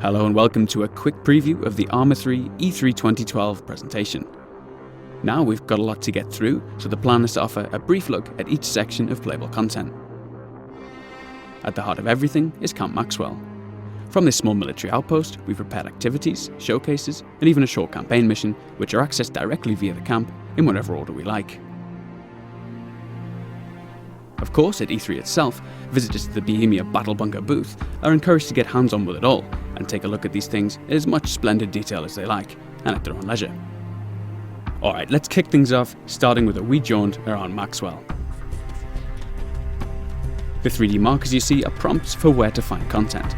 Hello and welcome to a quick preview of the Arma 3 E3 2012 presentation. Now we've got a lot to get through, so the plan is to offer a brief look at each section of playable content. At the heart of everything is Camp Maxwell. From this small military outpost, we've prepared activities, showcases, and even a short campaign mission, which are accessed directly via the camp in whatever order we like. Of course, at E3 itself, visitors to the Bohemia Battle Bunker booth are encouraged to get hands-on with it all and take a look at these things in as much splendid detail as they like, and at their own leisure. Alright, let's kick things off, starting with a wee jaunt around Maxwell. The 3D markers you see are prompts for where to find content.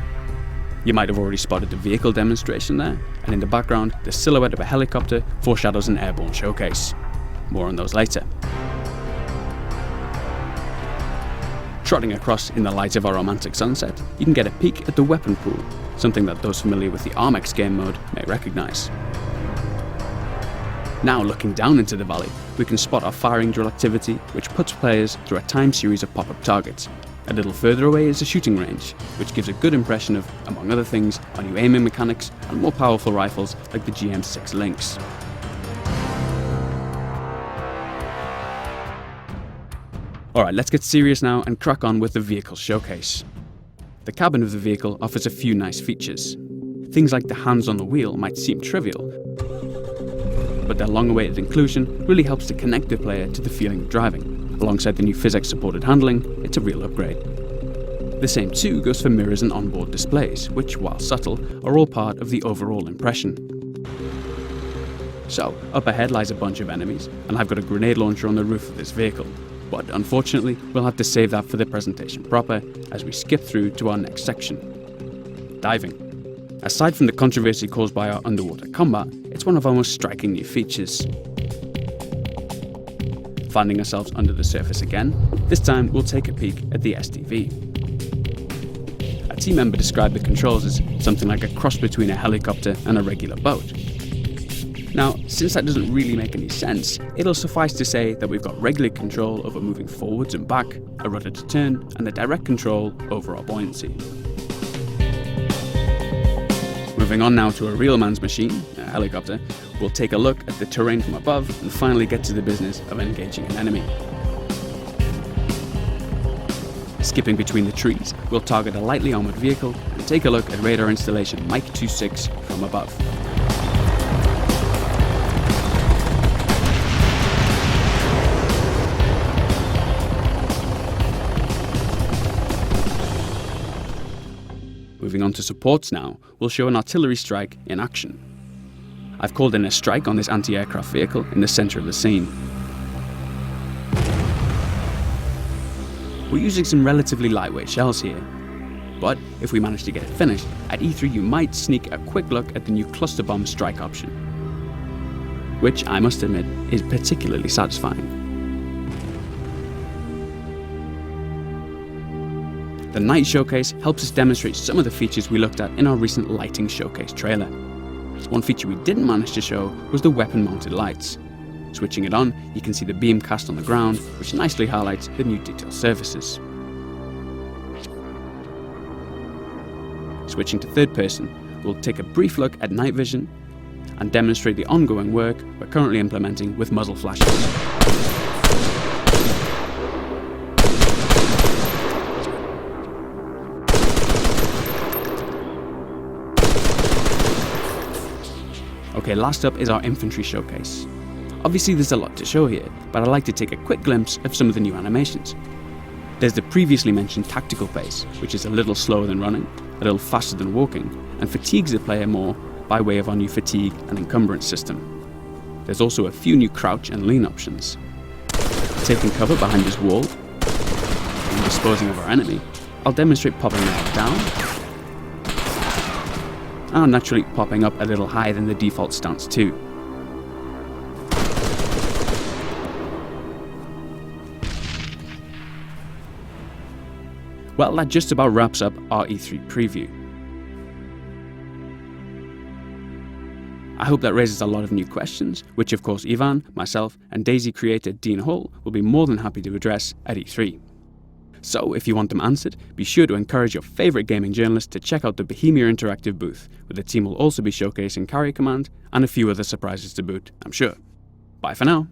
You might have already spotted the vehicle demonstration there, and in the background, the silhouette of a helicopter foreshadows an airborne showcase. More on those later. Trotting across in the light of a romantic sunset, you can get a peek at the weapon pool, something that those familiar with the Armex game mode may recognise. Now looking down into the valley, we can spot our firing drill activity, which puts players through a timed series of pop-up targets. A little further away is a shooting range, which gives a good impression of, among other things, our new aiming mechanics and more powerful rifles like the GM6 Lynx. Alright, let's get serious now and crack on with the vehicle showcase. The cabin of the vehicle offers a few nice features. Things like the hands on the wheel might seem trivial, but their long-awaited inclusion really helps to connect the player to the feeling of driving. Alongside the new physics-supported handling, it's a real upgrade. The same too goes for mirrors and onboard displays, which, while subtle, are all part of the overall impression. So, up ahead lies a bunch of enemies, and I've got a grenade launcher on the roof of this vehicle. But unfortunately, we'll have to save that for the presentation proper, as we skip through to our next section. Diving. Aside from the controversy caused by our underwater combat, it's one of our most striking new features. Finding ourselves under the surface again, this time we'll take a peek at the SDV. A team member described the controls as something like a cross between a helicopter and a regular boat. Now, since that doesn't really make any sense, it'll suffice to say that we've got regular control over moving forwards and back, a rudder to turn, and the direct control over our buoyancy. Moving on now to a real man's machine, a helicopter, we'll take a look at the terrain from above and finally get to the business of engaging an enemy. Skipping between the trees, we'll target a lightly armoured vehicle and take a look at radar installation Mike 26 from above. Moving on to supports now, we'll show an artillery strike in action. I've called in a strike on this anti-aircraft vehicle in the centre of the scene. We're using some relatively lightweight shells here, but if we manage to get it finished, at E3 you might sneak a quick look at the new cluster bomb strike option, which I must admit is particularly satisfying. The night showcase helps us demonstrate some of the features we looked at in our recent lighting showcase trailer. One feature we didn't manage to show was the weapon mounted lights. Switching it on, you can see the beam cast on the ground, which nicely highlights the new detail surfaces. Switching to third person, we'll take a brief look at night vision and demonstrate the ongoing work we're currently implementing with muzzle flashes. Okay, last up is our Infantry Showcase. Obviously there's a lot to show here, but I'd like to take a quick glimpse of some of the new animations. There's the previously mentioned tactical pace, which is a little slower than running, a little faster than walking, and fatigues the player more by way of our new fatigue and encumbrance system. There's also a few new crouch and lean options. Taking cover behind this wall and disposing of our enemy, I'll demonstrate popping that down, and naturally popping up a little higher than the default stance too. Well, that just about wraps up our E3 preview. I hope that raises a lot of new questions, which of course Ivan, myself and Daisy creator Dean Hall will be more than happy to address at E3. So if you want them answered, be sure to encourage your favourite gaming journalist to check out the Bohemia Interactive booth, where the team will also be showcasing Carrier Command and a few other surprises to boot, I'm sure. Bye for now.